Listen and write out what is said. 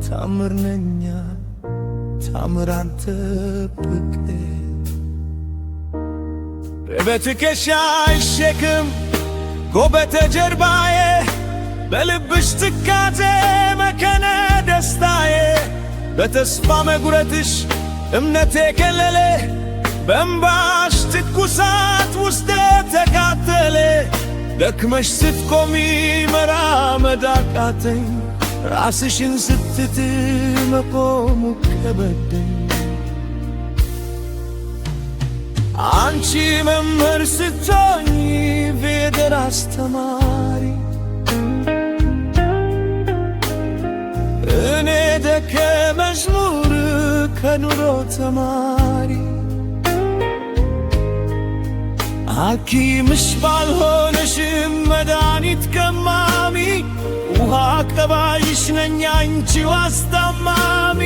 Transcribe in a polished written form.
ታምር ነኛ ታምር አንተ ብቅ በትከሻሽ ሸክም ጎበተ ጀርባዬ በልብሽ ትካዜ መከነ ደስታዬ በተስፋ መጉረትሽ እምነቴ ከለለ በእምባሽ ትኩሳት ውስጤ ተቃጠለ ደክመሽ ስትቆሚ መራመድ አቃተኝ ራስሽን ስትት መቆሙ ከበደኝ አንቺ መምህር ስትሆኚ ፊደል አስተማሪ እኔ ደቀ መዝሙር ከኑሮ ተማሪ ሐኪምሽ ባልሆነሽም መድኃኒት ቀማሚ ውሃ ቀባይሽ ነኝ አንቺው አስታማሚ